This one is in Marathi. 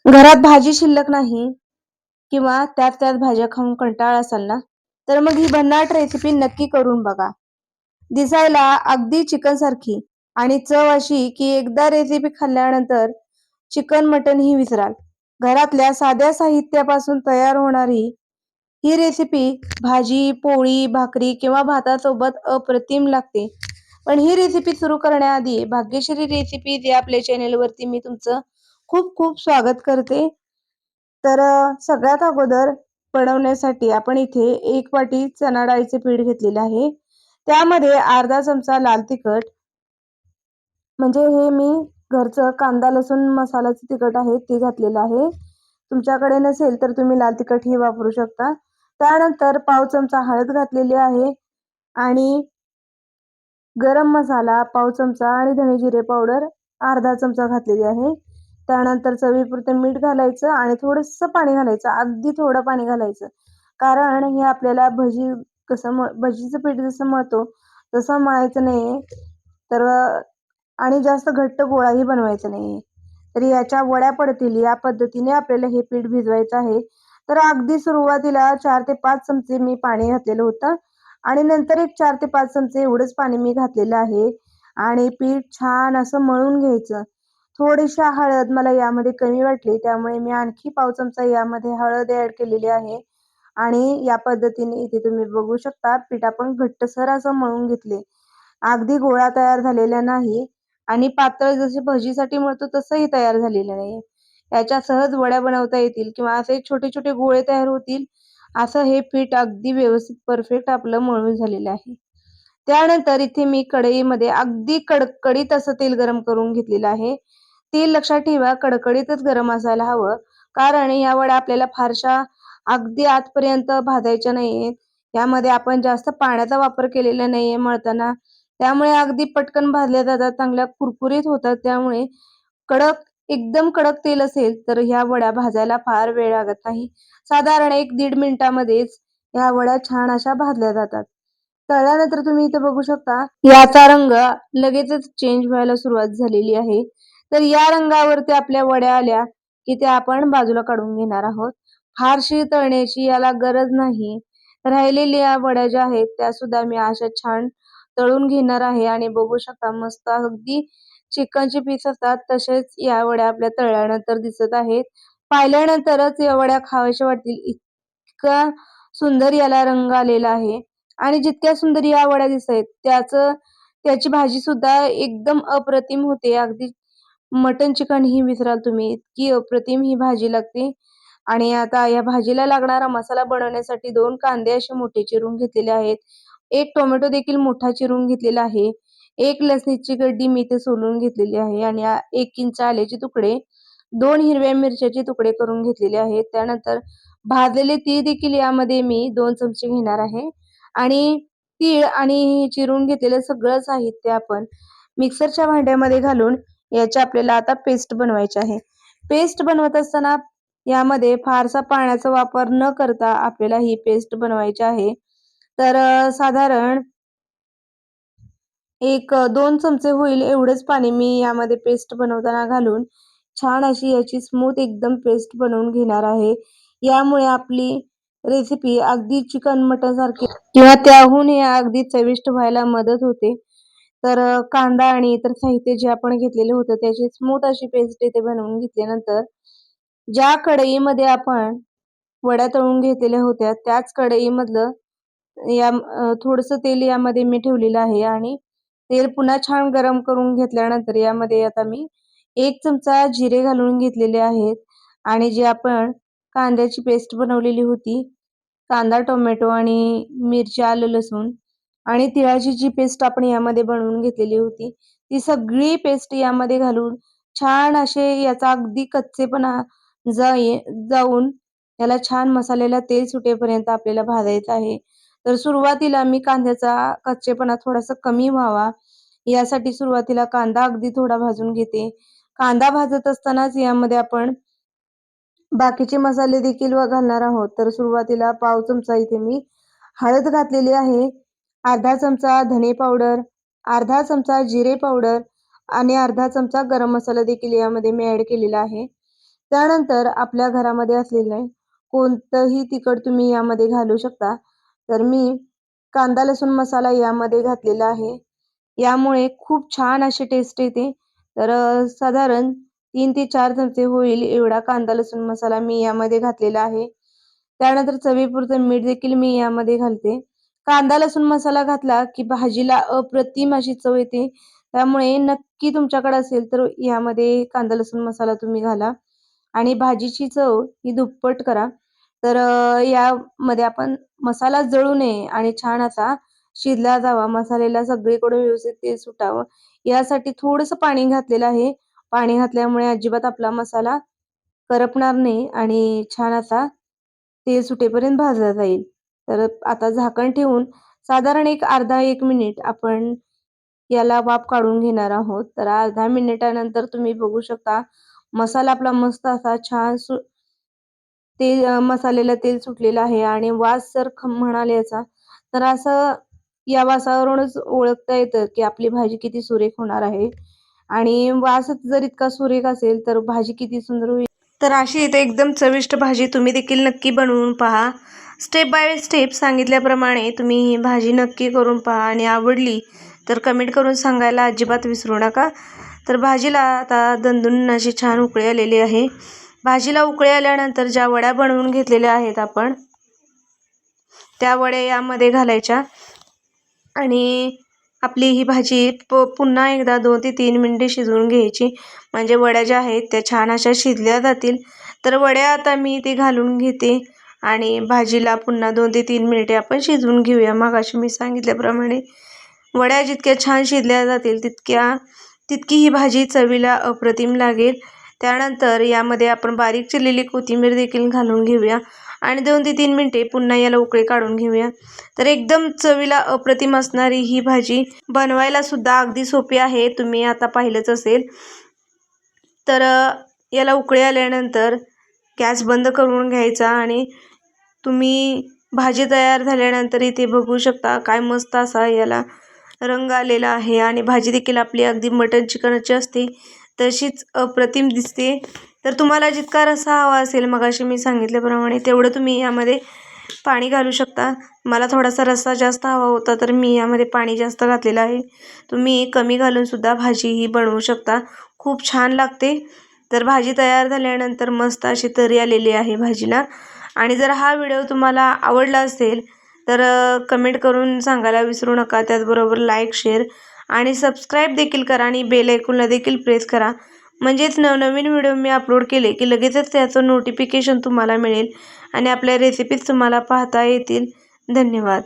घरात भाजी शिल्लक नाही किंवा त्याच भाज्या खाऊन कंटाळा असाल ना, तर मग ही भन्नाट रेसिपी नक्की करून बघा. दिसायला अगदी चिकन सारखी आणि चव अशी की एकदा रेसिपी खाल्ल्यानंतर चिकन मटन ही विसराल. घरातल्या साध्या साहित्यापासून तयार होणारी ही रेसिपी भाजी, पोळी, भाकरी किंवा भातासोबत अप्रतिम लागते. पण ही रेसिपी सुरू करण्याआधी भाग्यश्री रेसिपीज या आपल्या चॅनेलवरती मी तुमचं खूप खूप स्वागत करते. तर सगळ्यात अगोदर बनवण्यासाठी आपण इथे 1 वाटी चणा डाळीचे पीठ घेतलेले आहे. त्यामध्ये अर्धा चमचा लाल तिखट, म्हणजे हे मी घरचं कांदा लसूण मसाल्याचं तिखट आहे ते घातलेलं आहे. तुमच्याकडे नसेल तर तुम्ही लाल तिखट ही वापरू शकता. त्यानंतर पाव चमचा हळद घातलेली आहे आणि गरम मसाला पाव चमचा आणि धने जिरे पावडर अर्धा चमचा घातलेली आहे. त्यानंतर चवीपुरतं मीठ घालायचं आणि थोडंसं पाणी घालायचं, अगदी थोडं पाणी घालायचं. कारण हे आपल्याला भजीचं पीठ जसं मळतो तसं मळायचं नाहीये. तर आणि जास्त घट्ट गोळाही बनवायचा नाहीये. तर याच्या वड्या पडतील या पद्धतीने आपल्याला हे पीठ भिजवायचं आहे. तर अगदी सुरुवातीला 4 ते 5 चमचे मी पाणी घातलेलं होतं आणि नंतर एक 4 ते 5 चमचे एवढंच पाणी मी घातलेलं आहे आणि पीठ छान असं मळून घ्यायचं. थोडीशी हळद मला यामध्ये कमी वाटली त्यामुळे मी आणखी पाव चमचा यामध्ये हळद ॲड केलेली आहे आणि या पद्धतीने इथे तुम्ही बघू शकता पीठ आपण घट्टसर असं मळून घेतले. अगदी गोळा तयार झालेला नाही आणि पातळ जसे भजीसाठी मळतो तसंही तयार झालेलं नाहीये. याच्या सहज वड्या बनवता येतील किंवा असे छोटे-छोटे गोळे तयार होतील, असं हे पीठ अगदी व्यवस्थित परफेक्ट आपलं मळून झालेलं आहे. त्यानंतर इथे मी कढईमध्ये अगदी कडकडीत असं तेल गरम करून घेतलेलं आहे. तेल लक्षात ठेवा कडकडीतच गरम असायला हवं, कारण या वड्या आपल्याला फारशा अगदी आतपर्यंत भाजायच्या नाहीयेत. यामध्ये आपण जास्त पाण्याचा वापर केलेला नाहीये मळताना. त्यामुळे अगदी पटकन भाजल्या जातात, चांगल्या कुरकुरीत होतात. त्यामुळे कडक एकदम कडक तेल असेल तर ह्या वड्या भाजायला फार वेळ लागत नाही. साधारण 1-1.5 मिनिटामध्येच ह्या वड्या छान अशा भाजल्या जातात. तळल्यानंतर तुम्ही इथे बघू शकता याचा रंग लगेचच चेंज व्हायला सुरुवात झालेली आहे. तर या रंगावरती आपल्या वड्या आल्या की त्या आपण बाजूला काढून घेणार आहोत. फारशी तळण्याची याला गरज नाही. राहिलेल्या वड्या ज्या आहेत त्या सुद्धा मी अशा छान तळून घेणार आहे आणि बघू शकता मस्त अगदी चिकनचे पीस असतात तसेच या वड्या आपल्या तळल्यानंतर दिसत आहेत. पाहिल्यानंतरच या वड्या खाव्याशा वाटतील इतका सुंदर याला रंग आलेला आहे आणि जितक्या सुंदर या वड्या दिसतायत त्याची भाजी सुद्धा एकदम अप्रतिम होते. अगदी मटन चिकन ही विसराल तुम्ही, इतकी अप्रतिम ही भाजी लागते. आणि आता या भाजीला लागणारा मसाला बनवण्यासाठी 2 कांदे असे मोठे चिरून घेतलेले आहेत. 1 टोमॅटो देखील मोठा चिरून घेतलेला आहे. 1 लसणीची गड्डी मी इथे सोलून घेतलेली आहे आणि 1 इंच आल्याचे तुकडे, 2 हिरव्या मिरच्याचे तुकडे करून घेतलेले आहेत. त्यानंतर भाजलेले तीळ देखील यामध्ये मी 2 चमचे घेणार आहे आणि तीळ आणि चिरून घेतलेलं सगळं साहित्य आपण मिक्सरच्या भांड्यामध्ये घालून याची आपल्याला आता पेस्ट बनवायची आहे. पेस्ट बनवत असताना यामध्ये फारसा पाण्याचा वापर न करता आपल्याला ही पेस्ट बनवायची आहे. तर साधारण 2 चमचे होईल एवढंच पाणी मी यामध्ये पेस्ट बनवताना घालून छान अशी याची स्मूथ एकदम पेस्ट बनवून घेणार आहे. यामुळे आपली रेसिपी अगदी चिकन मटन सारखी किंवा त्याहूनही अगदी चविष्ट व्हायला मदत होते. तर कांदा आणि इतर साहित्य जे आपण घेतलेले होतं त्याची स्मूथ अशी पेस्ट इथे बनवून घेतल्यानंतर ज्या कढईमध्ये आपण वड्या तळून घेतलेल्या होत्या त्याच कढईमधलं थोडंसं तेल यामध्ये मी ठेवलेलं आहे आणि तेल पुन्हा छान गरम करून घेतल्यानंतर यामध्ये आता मी 1 चमचा जिरे घालून घेतलेले आहेत आणि जे आपण कांद्याची पेस्ट बनवलेली होती, कांदा, टोमॅटो आणि मिरची, आलं, लसूण आणि तिळाची जी पेस्ट आपण यामध्ये बनवून घेतलेली होती, ती सगळी पेस्ट यामध्ये घालून छान असे याचा अगदी कच्चेपणा जाऊन याला छान मसाल्याला तेल सुटेपर्यंत आपल्याला भाजायचं आहे. तर सुरुवातीला मी कांद्याचा कच्चेपणा थोडासा कमी व्हावा यासाठी सुरुवातीला कांदा अगदी थोडा भाजून घेते. कांदा भाजत असतानाच यामध्ये आपण बाकीचे मसाले देखील घालणार आहोत. तर सुरुवातीला पाव चमचा इथे मी हळद घातलेली आहे, अर्धा चमचा धने पावडर, अर्धा चमचा जिरे पावडर आणि अर्धा चमचा गरम मसाला देखील यामध्ये मी ॲड केलेला आहे. त्यानंतर आपल्या घरामध्ये असलेले कोणतंही तिखट तुम्ही यामध्ये घालू शकता. तर मी कांदा लसूण मसाला यामध्ये घातलेला आहे. यामुळे खूप छान अशी टेस्ट येते. तर साधारण 3 ते 4 चमचे होईल एवढा कांदा लसूण मसाला मी यामध्ये घातलेला आहे. त्यानंतर चवीपुरतं मीठ देखील मी यामध्ये घालते. कांदा लसूण मसाला घातला की भाजीला अप्रतिम अशी चव येते. त्यामुळे नक्की तुमच्याकडे असेल तर यामध्ये कांदा लसूण मसाला तुम्ही घाला आणि भाजीची चव ही दुप्पट करा. तर यामध्ये आपण मसाला जळू नये आणि छान असा शिजला जावा, मसाल्याला सगळीकडून व्यवस्थित तेल सुटावं, यासाठी थोडंसं पाणी घातलेलं आहे. पाणी घातल्यामुळे अजिबात आपला मसाला करपणार नाही आणि छान असा तेल सुटेपर्यंत भाजला जाईल. तर आता झाकण ठेवून साधारण एक अर्धा 1 मिनिट आपण याला वाफ काढून घेणार आहोत. तर अर्ध्या मिनिटानंतर तुम्ही बघू शकता मसाला आपला मस्त असा छान तेल मसाल्याला तेल सुटलेलं आहे आणि वास जर म्हणाल याचा, तर असं या वासावरूनच ओळखता येतं, की आपली भाजी किती सुरेख होणार आहे आणि वासच जर इतका सुरेख असेल, तर भाजी किती सुंदर होईल. तर अशी इथे एकदम चविष्ट भाजी तुम्ही देखील नक्की बनवून पहा. स्टेप बाय स्टेप सांगितल्याप्रमाणे तुम्ही ही भाजी नक्की करून पहा आणि आवडली तर कमेंट करून सांगायला अजिबात विसरू नका. तर भाजीला आता दणदणून अशी छान उकळी आलेली आहे. भाजीला उकळी आल्यानंतर ज्या वड्या बनवून घेतलेल्या आहेत आपण, त्या वड्या यामध्ये घालायच्या आणि आपली ही भाजी पुन्हा एकदा 2 ते 3 मिनिटे शिजवून घ्यायची. म्हणजे वड्या ज्या आहेत त्या छान अशा शिजल्या जातील. तर वड्या आता मी इथे घालून घेते आणि भाजीला पुन्हा 2 ते 3 मिनिटे आपण शिजवून घेऊया. मगाशी मी सांगितल्याप्रमाणे वड्या जितक्या छान शिजल्या जातील तितकी ही भाजी चवीला अप्रतिम लागेल. त्यानंतर यामध्ये आपण बारीक चिरलेली कोथिंबीर देखील घालून घेऊया आणि 2 ते 3 मिनिटे पुन्हा याला उकळी काढून घेऊया. तर एकदम चवीला अप्रतिम असणारी ही भाजी बनवायला सुद्धा अगदी सोपी आहे. तुम्ही आता पाहिलंच असेल. तर याला उकळी आल्यानंतर गॅस बंद करून घ्यायचा आणि तुम्ही भाजी तयार झाल्यानंतर इथे बघू शकता काय मस्त असा याला रंग आलेला आहे आणि भाजी देखील आपली अगदी मटन चिकनची असते तशीच अप्रतिम दिसते. तर तुम्हाला जितका रस्सा हवा असेल मगाशी मी सांगितल्याप्रमाणे तेवढं तुम्ही यामध्ये पाणी घालू शकता. मला थोडासा रस्सा जास्त हवा होता तर मी यामध्ये पाणी जास्त घातलेलं आहे. तुम्ही कमी घालून सुद्धा भाजी ही बनवू शकता. खूप छान लागते. तर भाजी तयार झाल्यानंतर मस्त अशी तरी आलेली आहे भाजीला. आणि जर हा व्हिडिओ तुम्हाला आवडला असेल तर कमेंट करून सांगायला विसरू नका. त्याचबरोबर लाईक, शेअर आणि सबस्क्राईब देखील करा आणि बेल आयकॉनला देखील प्रेस करा. म्हणजेच नवनवीन व्हिडिओ मी अपलोड केले की लगेचच त्याचं नोटिफिकेशन तुम्हाला मिळेल आणि आपल्या रेसिपीज तुम्हाला पाहता येतील. धन्यवाद.